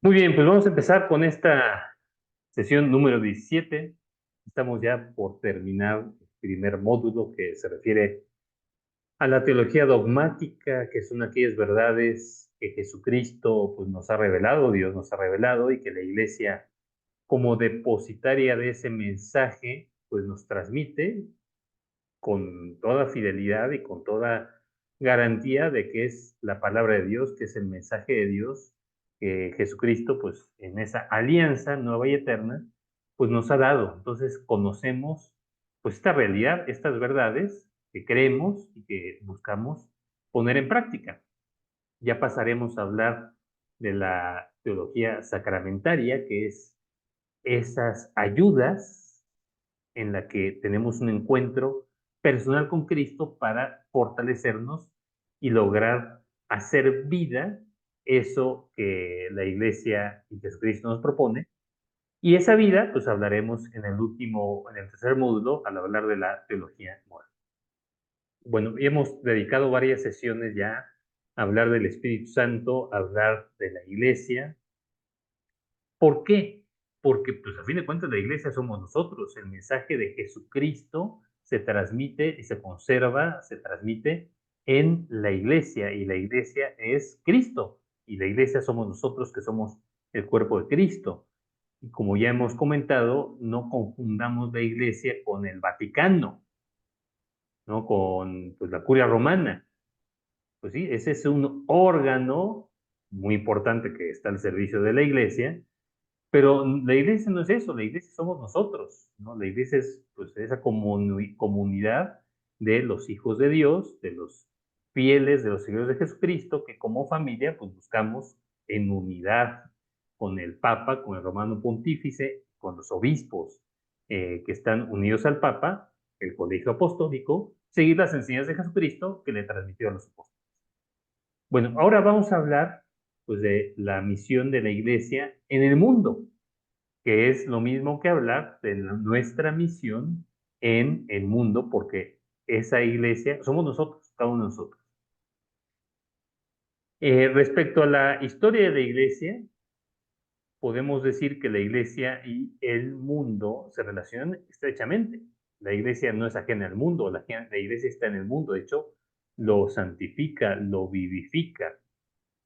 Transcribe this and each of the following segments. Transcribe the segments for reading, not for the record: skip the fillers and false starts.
Muy bien, pues vamos a empezar con esta sesión número 17. Estamos ya por terminar el primer módulo que se refiere a la teología dogmática, que son aquellas verdades que Jesucristo pues, nos ha revelado, Dios nos ha revelado y que la Iglesia, como depositaria de ese mensaje, pues nos transmite con toda fidelidad y con toda garantía de que es la palabra de Dios, que es el mensaje de Dios, que Jesucristo, pues en esa alianza nueva y eterna, pues nos ha dado. Entonces conocemos pues esta realidad, estas verdades que creemos y que buscamos poner en práctica. Ya pasaremos a hablar de la teología sacramentaria, que es esas ayudas en la que tenemos un encuentro personal con Cristo para fortalecernos y lograr hacer vida eso que la Iglesia y Jesucristo nos propone. Y esa vida, pues hablaremos en el tercer módulo, al hablar de la teología moral. Bueno, y hemos dedicado varias sesiones ya a hablar del Espíritu Santo, a hablar de la Iglesia. ¿Por qué? Porque, pues, a fin de cuentas, la iglesia somos nosotros. El mensaje de Jesucristo se transmite y se conserva, se transmite en la iglesia, y la iglesia es Cristo, y la iglesia somos nosotros que somos el cuerpo de Cristo. Y como ya hemos comentado, no confundamos la iglesia con el Vaticano, ¿no? Con, pues, la curia romana. Pues sí, ese es un órgano muy importante que está al servicio de la iglesia, pero la iglesia no es eso, la iglesia somos nosotros, ¿no? La iglesia es pues esa comunidad de los hijos de Dios, de los fieles, de los seguidores de Jesucristo, que como familia pues buscamos en unidad con el Papa, con el Romano Pontífice, con los obispos que están unidos al Papa, el colegio apostólico, seguir las enseñanzas de Jesucristo que le transmitió a los apóstoles. Bueno, ahora vamos a hablar pues de la misión de la iglesia en el mundo, que es lo mismo que hablar de nuestra misión en el mundo, porque esa iglesia somos nosotros, cada uno de nosotros. Respecto a la historia de la iglesia, podemos decir que la iglesia y el mundo se relacionan estrechamente. La iglesia no es ajena al mundo, la iglesia está en el mundo, de hecho, lo santifica, lo vivifica.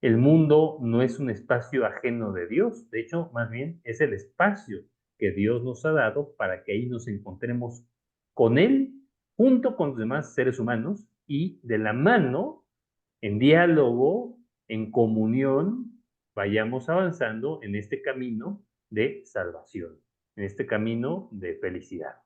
El mundo no es un espacio ajeno de Dios, de hecho, más bien es el espacio que Dios nos ha dado para que ahí nos encontremos con Él, junto con los demás seres humanos y de la mano, en diálogo, en comunión, vayamos avanzando en este camino de salvación, en este camino de felicidad.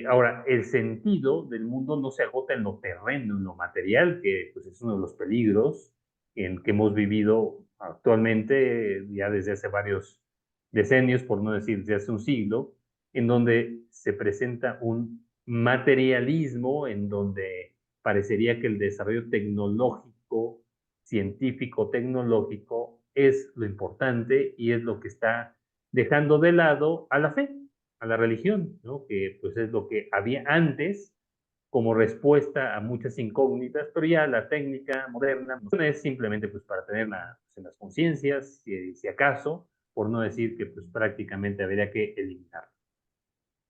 Ahora, el sentido del mundo no se agota en lo terreno, en lo material, que pues, es uno de los peligros en que hemos vivido actualmente, ya desde hace varios decenios, por no decir desde hace un siglo, en donde se presenta un materialismo, en donde parecería que el desarrollo tecnológico, científico, tecnológico, es lo importante y es lo que está dejando de lado a la fe, a la religión, ¿no? Que pues es lo que había antes como respuesta a muchas incógnitas, pero ya la técnica moderna no es simplemente pues para tenerla pues, en las conciencias, si acaso, por no decir que pues prácticamente habría que eliminarla.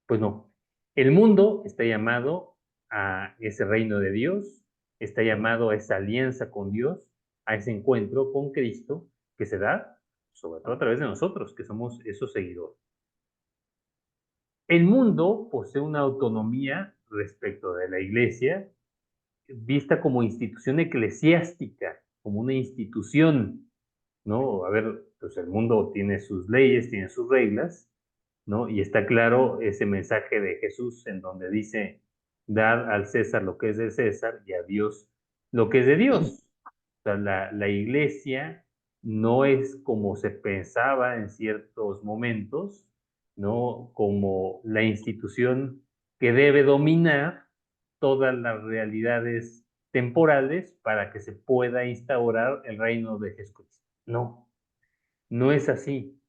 Pues no, el mundo está llamado a ese reino de Dios, está llamado a esa alianza con Dios, a ese encuentro con Cristo que se da sobre todo a través de nosotros, que somos esos seguidores. El mundo posee una autonomía respecto de la iglesia, vista como institución eclesiástica, como una institución, ¿no? A ver, pues el mundo tiene sus leyes, tiene sus reglas, ¿no? Y está claro ese mensaje de Jesús en donde dice, dar al César lo que es de César y a Dios lo que es de Dios. O sea, la iglesia no es como se pensaba en ciertos momentos, ¿no? Como la institución que debe dominar todas las realidades temporales para que se pueda instaurar el reino de Jesucristo. No, no es así.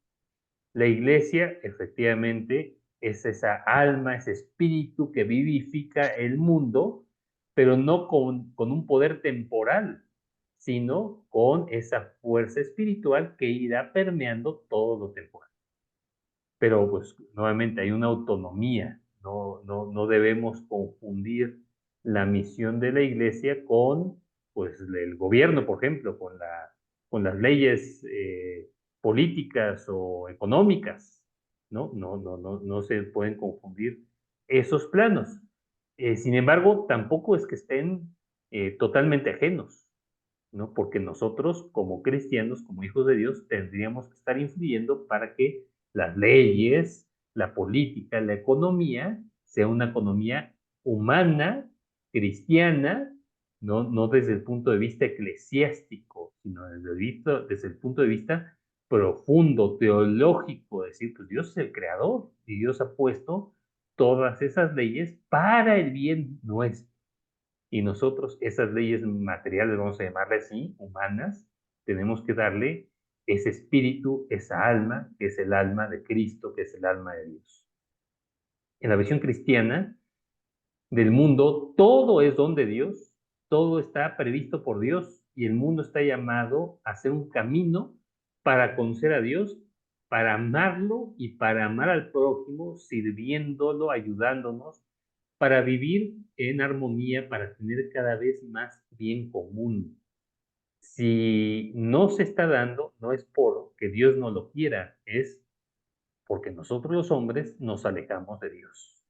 La iglesia, efectivamente, es esa alma, ese espíritu que vivifica el mundo, pero no con un poder temporal, sino con esa fuerza espiritual que irá permeando todo lo temporal. Pero, pues, nuevamente hay una autonomía, no debemos confundir la misión de la Iglesia con, pues, el gobierno, por ejemplo, con las leyes, políticas o económicas, no se pueden confundir esos planos. Sin embargo, tampoco es que estén, totalmente ajenos, ¿no? Porque nosotros, como cristianos, como hijos de Dios, tendríamos que estar influyendo para que las leyes, la política, la economía, sea una economía humana, cristiana, no desde el punto de vista eclesiástico, sino desde el punto de vista profundo, teológico, es decir, pues Dios es el creador y Dios ha puesto todas esas leyes para el bien nuestro. Y nosotros esas leyes materiales, vamos a llamarle así, humanas, tenemos que darle ese espíritu, esa alma, que es el alma de Cristo, que es el alma de Dios. En la visión cristiana del mundo, todo es don de Dios, todo está previsto por Dios y el mundo está llamado a hacer un camino para conocer a Dios, para amarlo y para amar al prójimo, sirviéndolo, ayudándonos, para vivir en armonía, para tener cada vez más bien común. Si no se está dando, no es porque Dios no lo quiera, es porque nosotros los hombres nos alejamos de Dios,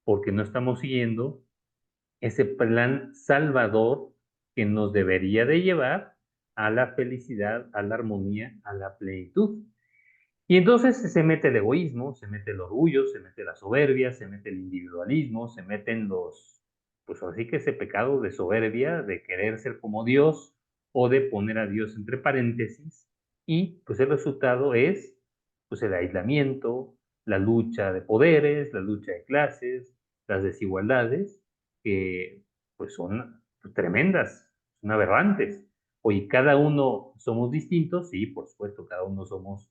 porque no estamos siguiendo ese plan salvador que nos debería de llevar a la felicidad, a la armonía, a la plenitud. Y entonces se mete el egoísmo, se mete el orgullo, se mete la soberbia, se mete el individualismo, se meten pues así que ese pecado de soberbia, de querer ser como Dios o de poner a Dios entre paréntesis. Y pues el resultado es pues el aislamiento, la lucha de poderes, la lucha de clases, las desigualdades, que pues son pues, tremendas, son aberrantes. Oye, cada uno somos distintos, sí, por supuesto, cada uno somos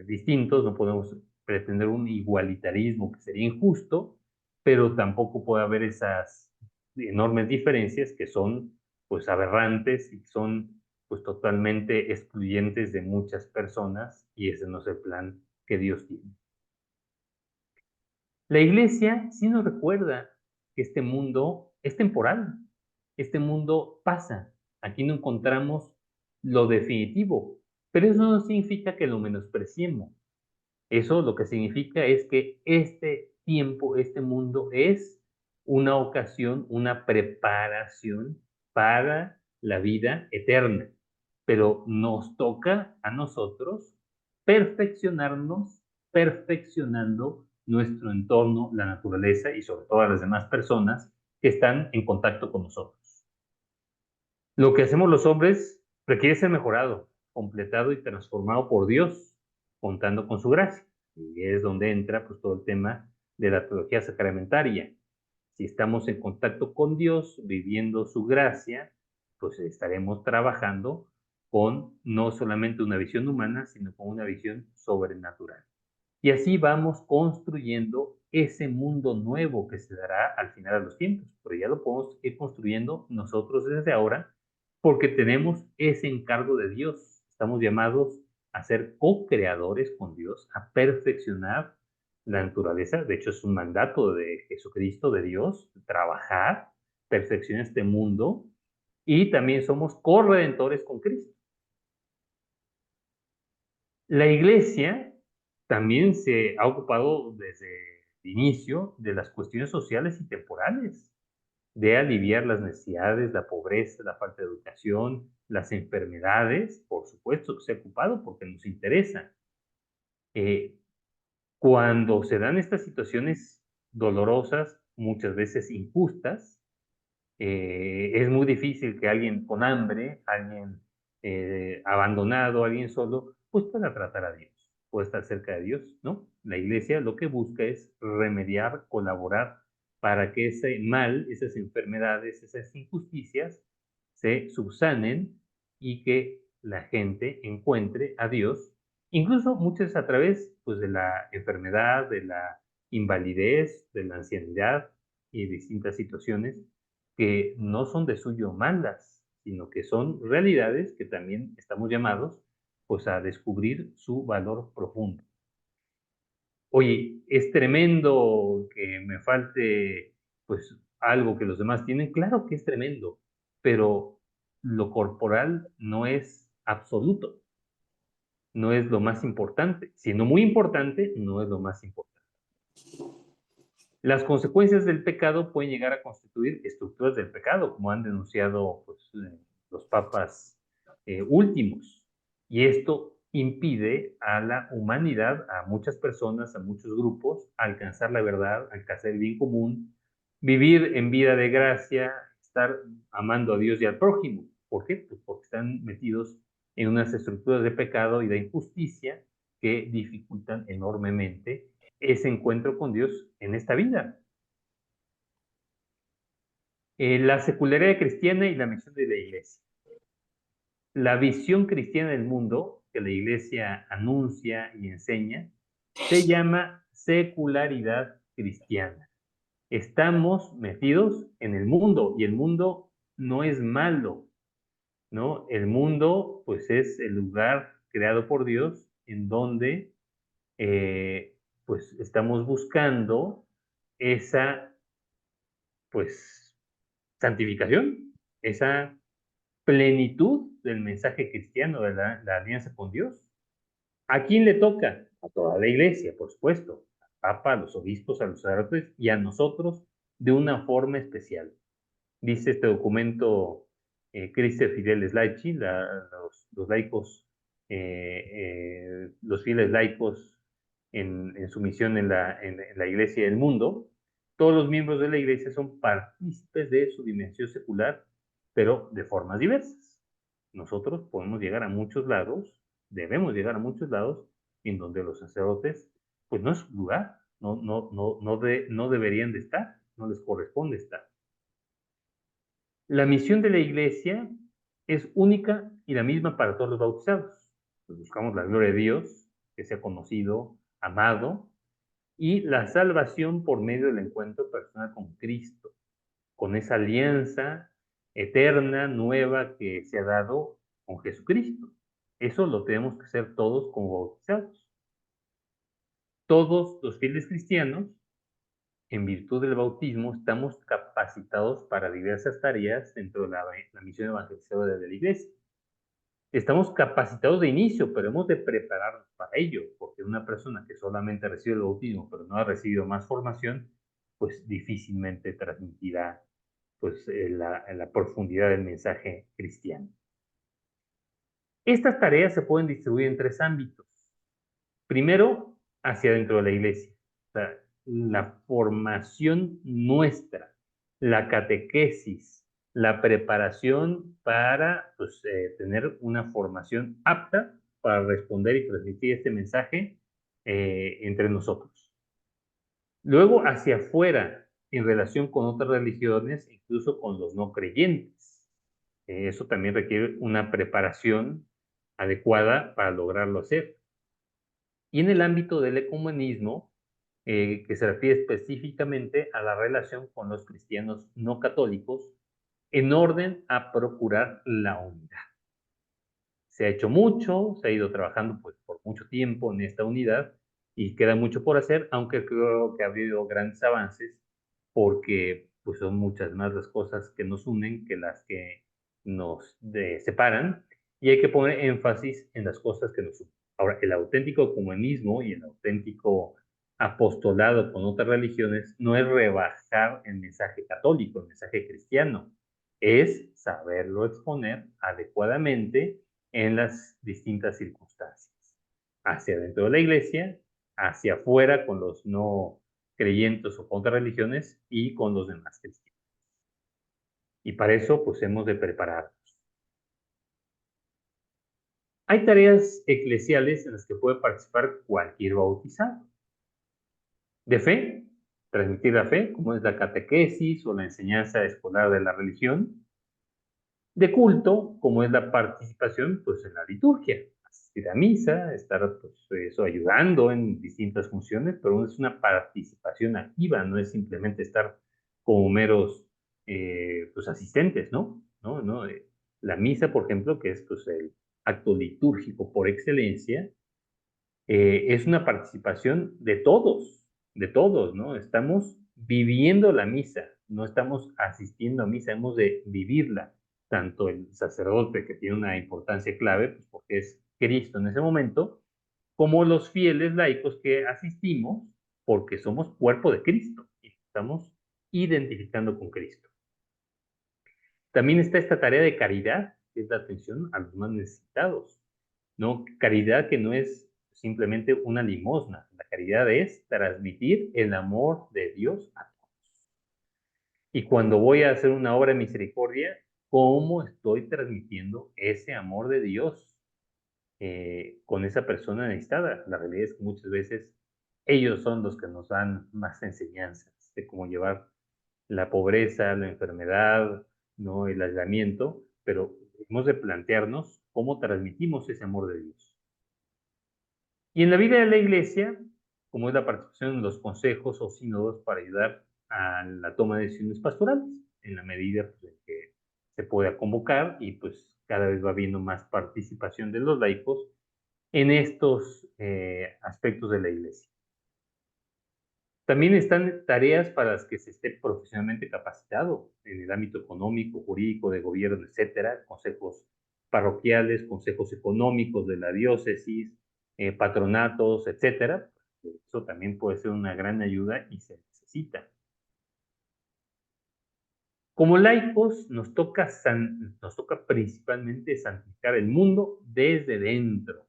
distintos, no podemos pretender un igualitarismo que sería injusto, pero tampoco puede haber esas enormes diferencias que son pues aberrantes y son pues totalmente excluyentes de muchas personas y ese no es el plan que Dios tiene. La iglesia sí nos recuerda que este mundo es temporal, este mundo pasa, aquí no encontramos lo definitivo, pero eso no significa que lo menospreciemos. Eso lo que significa es que este tiempo, este mundo es una ocasión, una preparación para la vida eterna. Pero nos toca a nosotros perfeccionarnos, perfeccionando nuestro entorno, la naturaleza y sobre todo a las demás personas que están en contacto con nosotros. Lo que hacemos los hombres requiere ser mejorado, completado y transformado por Dios, contando con su gracia. Y es donde entra pues, todo el tema de la teología sacramentaria. Si estamos en contacto con Dios, viviendo su gracia, pues estaremos trabajando con no solamente una visión humana, sino con una visión sobrenatural. Y así vamos construyendo ese mundo nuevo que se dará al final de los tiempos, pero ya lo podemos ir construyendo nosotros desde ahora porque tenemos ese encargo de Dios. Estamos llamados a ser co-creadores con Dios, a perfeccionar la naturaleza. De hecho, es un mandato de Jesucristo, de Dios, trabajar, perfeccionar este mundo y también somos corredentores con Cristo. La iglesia también se ha ocupado desde el inicio de las cuestiones sociales y temporales, de aliviar las necesidades, la pobreza, la falta de educación, las enfermedades, por supuesto que se ha ocupado porque nos interesa. Eh, Cuando se dan estas situaciones dolorosas, muchas veces injustas, es muy difícil que alguien con hambre, alguien abandonado, alguien solo, pues pueda tratar a Dios, pueda estar cerca de Dios, ¿no? La iglesia lo que busca es remediar, colaborar para que ese mal, esas enfermedades, esas injusticias se subsanen y que la gente encuentre a Dios, incluso muchas a través pues, de la enfermedad, de la invalidez, de la ancianidad y distintas situaciones que no son de suyo malas, sino que son realidades que también estamos llamados, pues, a descubrir su valor profundo. Oye, es tremendo que me falte, pues, algo que los demás tienen. Claro que es tremendo, pero lo corporal no es absoluto, no es lo más importante. Siendo muy importante, no es lo más importante. Las consecuencias del pecado pueden llegar a constituir estructuras del pecado, como han denunciado, pues, los papas últimos. Y esto impide a la humanidad, a muchas personas, a muchos grupos, alcanzar la verdad, alcanzar el bien común, vivir en vida de gracia, estar amando a Dios y al prójimo. ¿Por qué? Pues porque están metidos en unas estructuras de pecado y de injusticia que dificultan enormemente ese encuentro con Dios en esta vida. La secularidad cristiana y la misión de la iglesia. La visión cristiana del mundo que la iglesia anuncia y enseña se llama secularidad cristiana. Estamos metidos en el mundo y el mundo no es malo, ¿no? El mundo, pues, es el lugar creado por Dios en donde, pues, estamos buscando esa, pues, santificación, esa plenitud del mensaje cristiano de la alianza con Dios. ¿A quién le toca? A toda la iglesia, por supuesto, al Papa, a los obispos, a los sacerdotes y a nosotros de una forma especial. Dice este documento, Christe Fideles Laici, los laicos, los fieles laicos en su misión en la iglesia del mundo. Todos los miembros de la iglesia son partícipes de su dimensión secular, pero de formas diversas. Nosotros podemos llegar a muchos lados, debemos llegar a muchos lados en donde los sacerdotes, pues no es su lugar, no deberían de estar, no les corresponde estar. La misión de la iglesia es única y la misma para todos los bautizados. Pues buscamos la gloria de Dios, que sea conocido, amado, y la salvación por medio del encuentro personal con Cristo, con esa alianza eterna, nueva que se ha dado con Jesucristo. Eso lo tenemos que hacer todos como bautizados. Todos los fieles cristianos, en virtud del bautismo, estamos capacitados para diversas tareas dentro de la misión evangelizadora de la iglesia. Estamos capacitados de inicio, pero hemos de prepararnos para ello, porque una persona que solamente recibe el bautismo, pero no ha recibido más formación, pues difícilmente transmitirá, pues, la profundidad del mensaje cristiano. Estas tareas se pueden distribuir en tres ámbitos. Primero, hacia dentro de la iglesia, o sea, la formación nuestra, la catequesis, la preparación para, pues, tener una formación apta para responder y transmitir este mensaje entre nosotros. Luego, hacia afuera, en relación con otras religiones, incluso con los no creyentes. Eso también requiere una preparación adecuada para lograrlo hacer. Y en el ámbito del ecumenismo, que se refiere específicamente a la relación con los cristianos no católicos, en orden a procurar la unidad. Se ha hecho mucho, se ha ido trabajando, pues, por mucho tiempo en esta unidad y queda mucho por hacer, aunque creo que ha habido grandes avances porque, pues, son muchas más las cosas que nos unen que las que nos separan, y hay que poner énfasis en las cosas que nos unen. Ahora, el auténtico ecumenismo y el auténtico apostolado con otras religiones no es rebajar el mensaje católico, el mensaje cristiano, es saberlo exponer adecuadamente en las distintas circunstancias, hacia dentro de la iglesia, hacia afuera con los no creyentes o contra religiones y con los demás cristianos. Y para eso, pues, hemos de prepararnos. Hay tareas eclesiales en las que puede participar cualquier bautizado. De fe, transmitir la fe, como es la catequesis o la enseñanza escolar de la religión. De culto, como es la participación, pues, en la liturgia, asistir a misa, estar, pues, eso, ayudando en distintas funciones, pero es una participación activa, no es simplemente estar como meros, pues, asistentes, ¿no? No, no, La misa, por ejemplo, que es pues, el acto litúrgico por excelencia, es una participación de todos, ¿no? Estamos viviendo la misa, no estamos asistiendo a misa, hemos de vivirla. Tanto el sacerdote, que tiene una importancia clave, pues porque es Cristo en ese momento, como los fieles laicos que asistimos porque somos cuerpo de Cristo y estamos identificando con Cristo. También está esta tarea de caridad, que es la atención a los más necesitados, ¿no? Caridad que no es simplemente una limosna, la caridad es transmitir el amor de Dios a todos. Y cuando voy a hacer una obra de misericordia, ¿cómo estoy transmitiendo ese amor de Dios con esa persona necesitada? La realidad es que muchas veces ellos son los que nos dan más enseñanzas de cómo llevar la pobreza, la enfermedad, ¿no? El aislamiento, pero hemos de plantearnos cómo transmitimos ese amor de Dios. Y en la vida de la iglesia, como es la participación en los consejos o sínodos para ayudar a la toma de decisiones pastorales, en la medida pues, en que se pueda convocar y pues cada vez va habiendo más participación de los laicos en estos aspectos de la iglesia. También están tareas para las que se esté profesionalmente capacitado en el ámbito económico, jurídico, de gobierno, etcétera, consejos parroquiales, consejos económicos de la diócesis, patronatos, etcétera. Eso también puede ser una gran ayuda y se necesita. Como laicos nos toca principalmente santificar el mundo desde dentro.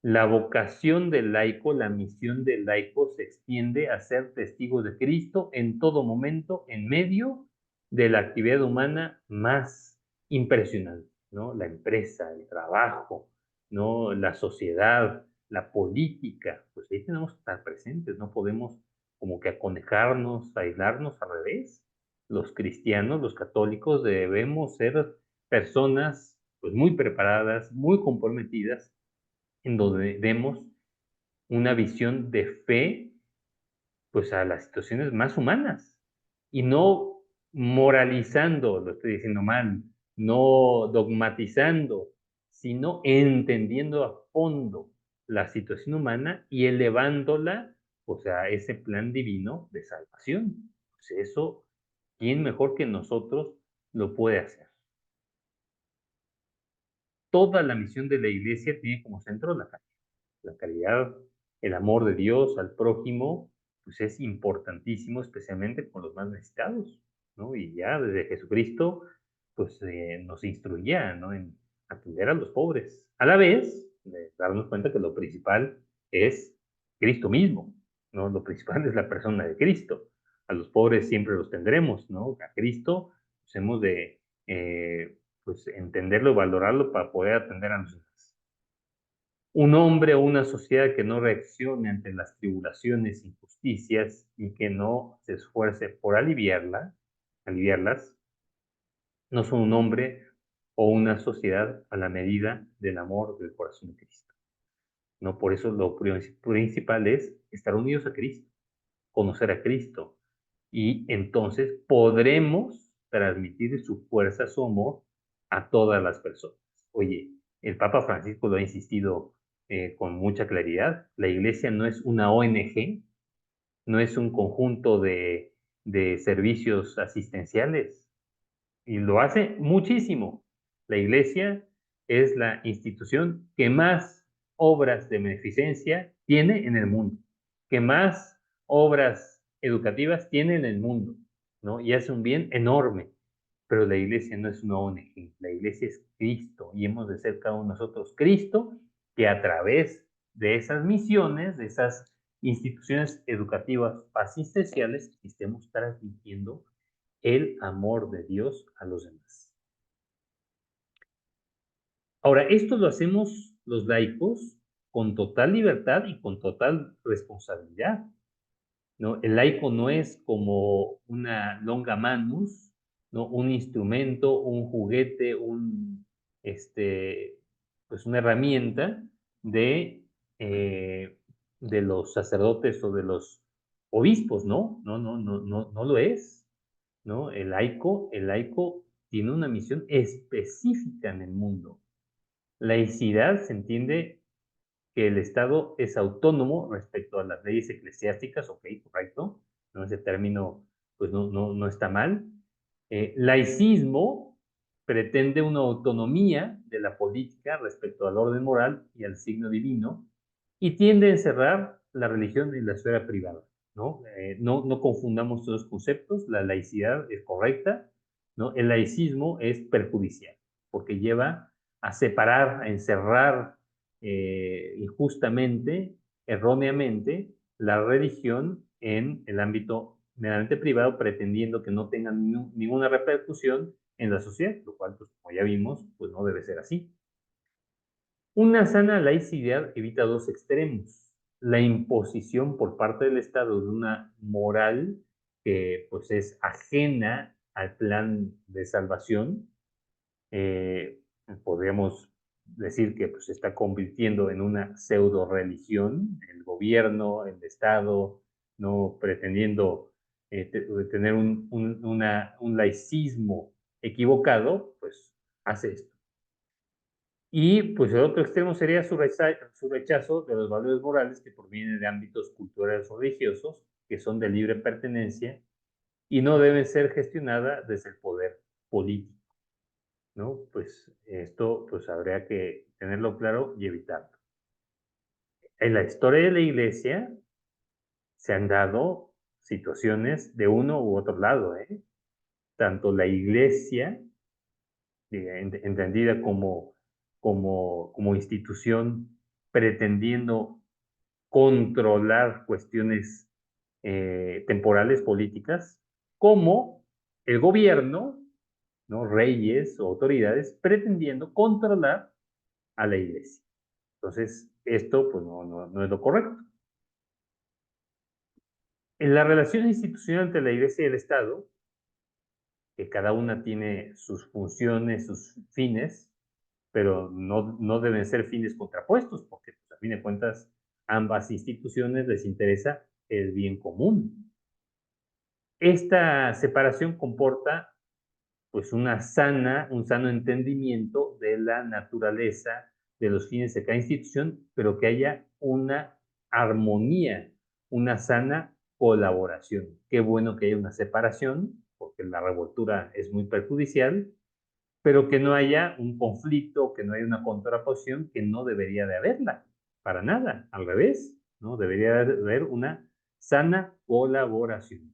La vocación del laico, la misión del laico se extiende a ser testigos de Cristo en todo momento, en medio de la actividad humana más impresionante, ¿no? La empresa, el trabajo, ¿no? La sociedad, la política, pues ahí tenemos que estar presentes, no podemos como que aconejarnos, aislarnos, al revés. Los cristianos, los católicos, debemos ser personas pues muy preparadas, muy comprometidas en donde demos una visión de fe, pues, a las situaciones más humanas, y no moralizando, lo estoy diciendo mal, no dogmatizando, sino entendiendo a fondo la situación humana y elevándola, pues, a ese plan divino de salvación. Pues eso, ¿quién mejor que nosotros lo puede hacer? Toda la misión de la Iglesia tiene como centro la caridad, el amor de Dios al prójimo, pues es importantísimo, especialmente con los más necesitados, ¿no? Y ya desde Jesucristo, pues nos instruía, ¿no? En atender a los pobres. A la vez, de darnos cuenta que lo principal es Cristo mismo, ¿no? Lo principal es la persona de Cristo. A los pobres siempre los tendremos, ¿no? A Cristo, pues hemos de, pues, entenderlo y valorarlo para poder atender a los demás. Un hombre o una sociedad que no reaccione ante las tribulaciones, injusticias y que no se esfuerce por aliviarlas, no son un hombre o una sociedad a la medida del amor del corazón de Cristo. ¿No? Por eso lo principal es estar unidos a Cristo, conocer a Cristo, y entonces podremos transmitir su fuerza, su amor a todas las personas. Oye, el Papa Francisco lo ha insistido con mucha claridad, la iglesia no es una ONG, no es un conjunto de servicios asistenciales, y lo hace muchísimo. La iglesia es la institución que más obras de beneficencia tiene en el mundo, que más obras educativas tiene en el mundo, ¿no? Y hace un bien enorme. Pero la iglesia no es una ONG, la iglesia es Cristo y hemos de ser cada uno de nosotros Cristo, que a través de esas misiones, de esas instituciones educativas asistenciales, estemos transmitiendo el amor de Dios a los demás. Ahora, esto lo hacemos los laicos con total libertad y con total responsabilidad, ¿no? El laico no es como una longa manus, ¿no? Un instrumento, un juguete, este, pues una herramienta de, eh, de los sacerdotes o de los obispos, ¿no? No lo es, ¿no? El laico tiene una misión específica en el mundo. Laicidad se entiende que el Estado es autónomo respecto a las leyes eclesiásticas, ok, correcto, no, ese término pues no está mal. Laicismo pretende una autonomía de la política respecto al orden moral y al signo divino y tiende a encerrar la religión en la esfera privada, ¿no? No confundamos todos los conceptos, la laicidad es correcta, ¿no? El laicismo es perjudicial porque lleva a separar, a encerrar injustamente, erróneamente, la religión en el ámbito meramente privado, pretendiendo que no tenga ninguna repercusión en la sociedad, lo cual, pues, como ya vimos, pues no debe ser así. Una sana laicidad evita dos extremos: la imposición por parte del Estado de una moral que pues es ajena al plan de salvación, eh, podríamos decir que pues, se está convirtiendo en una pseudo religión, el gobierno, el Estado, no pretendiendo tener un laicismo equivocado, pues hace esto. Y pues el otro extremo sería su rechazo de los valores morales que provienen de ámbitos culturales o religiosos, que son de libre pertenencia y no deben ser gestionadas desde el poder político, ¿no? Pues esto pues habría que tenerlo claro y evitarlo. En la historia de la iglesia se han dado situaciones de uno u otro lado, ¿eh? Tanto la iglesia, entendida como institución pretendiendo controlar cuestiones temporales políticas, como el gobierno, ¿no? Reyes o autoridades pretendiendo controlar a la iglesia. Entonces, esto pues no es lo correcto. En la relación institucional entre la iglesia y el Estado, que cada una tiene sus funciones, sus fines, pero no deben ser fines contrapuestos, porque pues, a fin de cuentas ambas instituciones les interesa el bien común. Esta separación comporta pues un sano entendimiento de la naturaleza de los fines de cada institución, pero que haya una armonía, una sana colaboración. Qué bueno que haya una separación, porque la revoltura es muy perjudicial, pero que no haya un conflicto, que no haya una contraposición, que no debería de haberla, para nada, al revés, ¿no? Debería de haber una sana colaboración.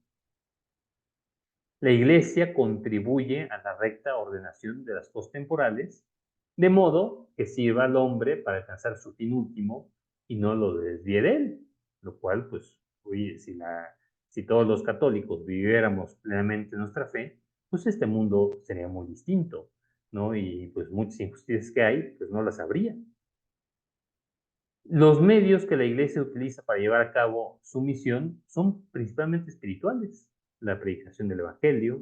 La Iglesia contribuye a la recta ordenación de las cosas temporales, de modo que sirva al hombre para alcanzar su fin último y no lo desvíe de él, lo cual, pues, oye, si todos los católicos viviéramos plenamente nuestra fe, pues este mundo sería muy distinto, ¿no? Y pues muchas injusticias que hay, pues no las habría. Los medios que la iglesia utiliza para llevar a cabo su misión son principalmente espirituales: la predicación del evangelio,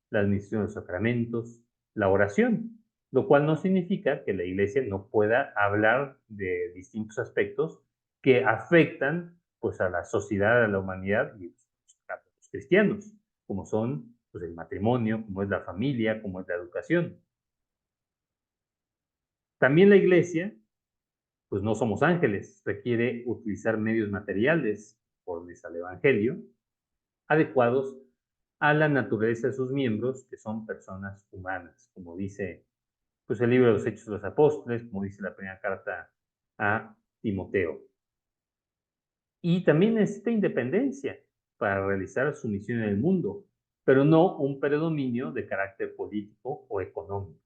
la administración de los sacramentos, la oración, lo cual no significa que la iglesia no pueda hablar de distintos aspectos que afectan pues a la sociedad, a la humanidad y a los cristianos, como son pues el matrimonio, como es la familia, como es la educación. También la iglesia pues no somos ángeles, requiere utilizar medios materiales, conformes al Evangelio, adecuados a la naturaleza de sus miembros, que son personas humanas, como dice pues, el libro de los Hechos de los Apóstoles, como dice la primera carta a Timoteo. Y también necesita independencia para realizar su misión en el mundo, pero no un predominio de carácter político o económico,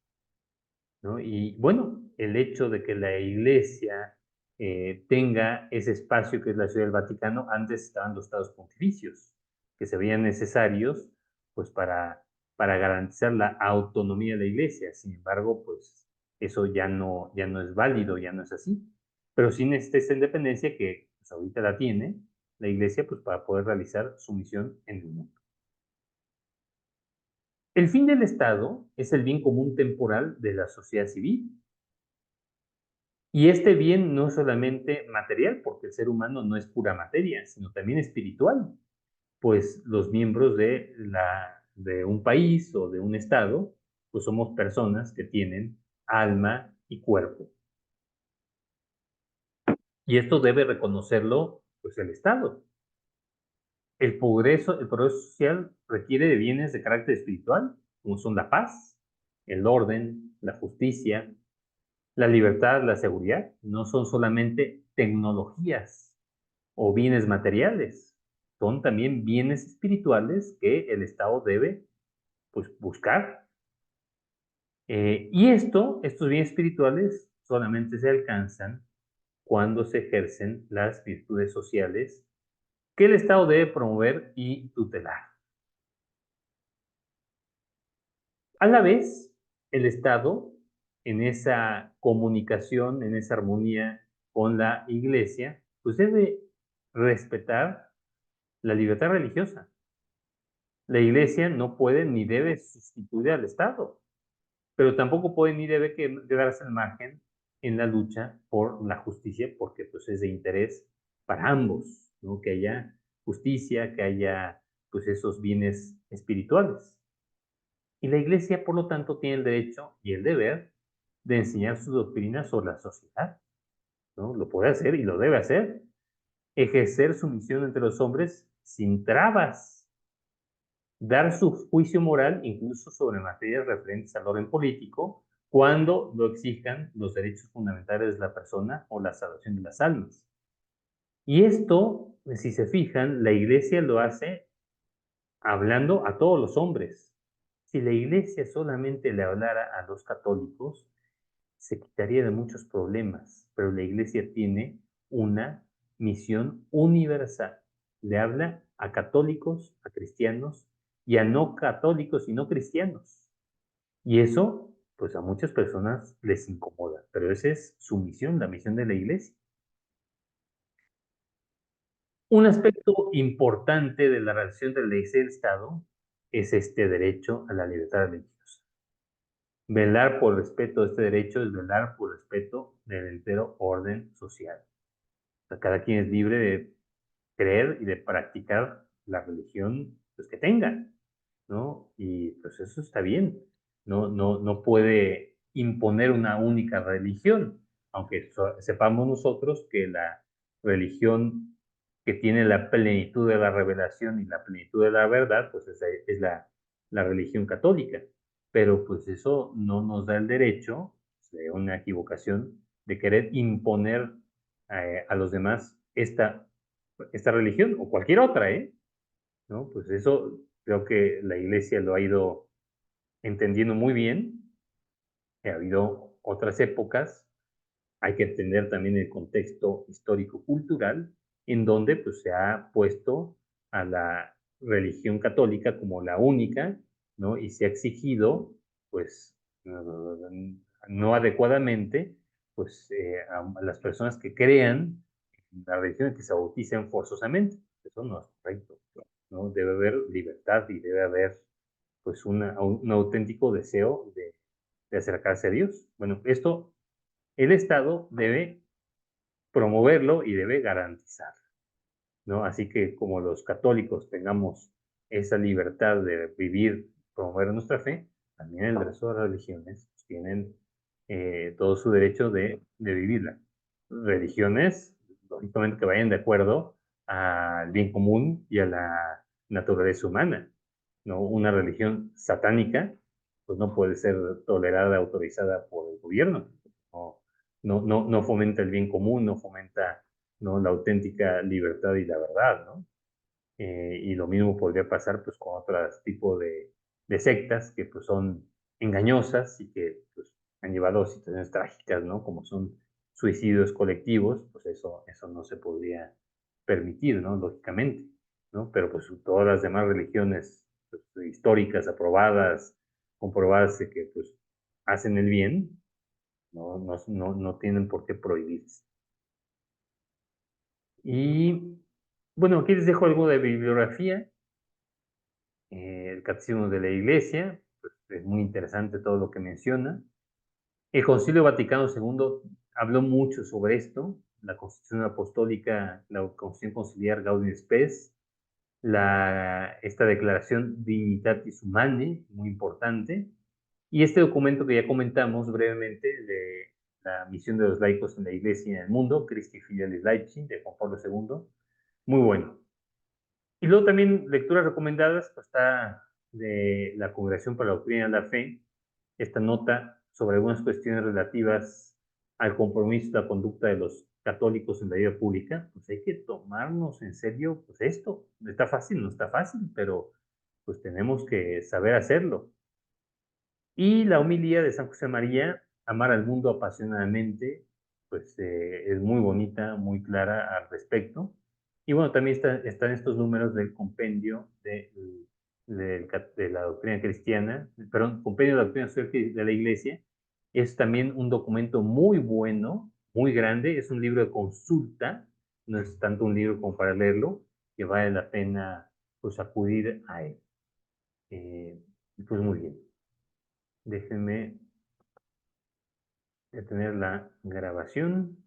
¿no? Y bueno, el hecho de que la iglesia tenga ese espacio que es la Ciudad del Vaticano, antes estaban los estados pontificios, que se veían necesarios pues para garantizar la autonomía de la iglesia. Sin embargo, pues eso ya no es válido, ya no es así. Pero sí necesita esta independencia que pues, ahorita la tiene la iglesia pues para poder realizar su misión en el mundo. El fin del Estado es el bien común temporal de la sociedad civil. Y este bien no es solamente material, porque el ser humano no es pura materia, sino también espiritual, pues los miembros de un país o de un estado pues somos personas que tienen alma y cuerpo. Y esto debe reconocerlo, pues, el Estado. El progreso social requiere de bienes de carácter espiritual, como son la paz, el orden, la justicia, la libertad, la seguridad. No son solamente tecnologías o bienes materiales, son también bienes espirituales que el Estado debe, pues, buscar. Y estos bienes espirituales solamente se alcanzan cuando se ejercen las virtudes sociales que el Estado debe promover y tutelar. A la vez, el Estado, en esa comunicación, en esa armonía con la Iglesia, pues debe respetar la libertad religiosa. La Iglesia no puede ni debe sustituir al Estado, pero tampoco puede ni debe quedarse al margen en la lucha por la justicia, porque pues es de interés para ambos, ¿no? Que haya justicia, que haya pues esos bienes espirituales. Y la Iglesia, por lo tanto, tiene el derecho y el deber de enseñar sus doctrinas sobre la sociedad, ¿no? Lo puede hacer y lo debe hacer. Ejercer su misión entre los hombres sin trabas. Dar su juicio moral incluso sobre materias referentes al orden político cuando lo exijan los derechos fundamentales de la persona o la salvación de las almas. Y esto, si se fijan, la Iglesia lo hace hablando a todos los hombres. Si la Iglesia solamente le hablara a los católicos, se quitaría de muchos problemas, pero la Iglesia tiene una misión universal. Le habla a católicos, a cristianos y a no católicos y no cristianos. Y eso, pues a muchas personas les incomoda, pero esa es su misión, la misión de la Iglesia. Un aspecto importante de la relación de la Iglesia y el Estado es este derecho a la libertad religiosa. Velar por el respeto de este derecho es velar por el respeto del entero orden social. O sea, cada quien es libre de creer y de practicar la religión pues, que tenga, ¿no? Y pues eso está bien. No puede imponer una única religión, aunque sepamos nosotros que la religión que tiene la plenitud de la revelación y la plenitud de la verdad, pues es la religión católica. Pero pues eso no nos da el derecho, de una equivocación, de querer imponer a los demás esta religión o cualquier otra, ¿eh? ¿No? Pues eso creo que la iglesia lo ha ido entendiendo muy bien. Ha habido otras épocas, hay que entender también el contexto histórico-cultural, en donde pues, se ha puesto a la religión católica como la única, ¿no? Y se ha exigido, pues, no adecuadamente, pues, a las personas que crean en la religión que se bauticen forzosamente. Eso no es correcto, ¿no? Debe haber libertad y debe haber, pues, un auténtico deseo de acercarse a Dios. Bueno, esto el Estado debe promoverlo y debe garantizarlo, ¿no? Así que como los católicos tengamos esa libertad de vivir, promover nuestra fe, también el resto de las religiones tienen todo su derecho de vivirla. Religiones, lógicamente, que vayan de acuerdo al bien común y a la naturaleza humana, ¿no? Una religión satánica, pues no puede ser tolerada, autorizada por el gobierno. No, no fomenta el bien común, no fomenta, ¿no? La auténtica libertad y la verdad, ¿no? Y lo mismo podría pasar pues con otros tipos de sectas que pues son engañosas y que pues han llevado a situaciones trágicas, ¿no? Como son suicidios colectivos, pues eso no se podría permitir, ¿no? Lógicamente, ¿no? Pero pues todas las demás religiones pues, históricas, aprobadas, comprobadas de que pues hacen el bien, no tienen por qué prohibirse. Y bueno, aquí les dejo algo de bibliografía. El Catecismo de la Iglesia, pues, es muy interesante todo lo que menciona. El Concilio Vaticano II habló mucho sobre esto, la Constitución Apostólica, la Constitución Conciliar Gaudium et Spes, esta declaración Dignitatis Humanae, muy importante, Y este documento que ya comentamos brevemente de la misión de los laicos en la Iglesia y en el mundo, Christi Filialis Laici, de Juan Pablo II, muy bueno. Y luego también lecturas recomendadas, pues está de la Congregación para la Doctrina de la Fe, esta nota sobre algunas cuestiones relativas al compromiso y la conducta de los católicos en la vida pública. Pues hay que tomarnos en serio pues esto. Está fácil, no está fácil, pero pues tenemos que saber hacerlo. Y la homilía de San José María, Amar al mundo apasionadamente, pues es muy bonita, muy clara al respecto. Y bueno, también están estos números del compendio de la doctrina cristiana, perdón, compendio de la doctrina social de la Iglesia. Es también un documento muy bueno, muy grande, es un libro de consulta, no es tanto un libro como para leerlo, que vale la pena pues acudir a él. Pues muy bien. Déjenme detener la grabación.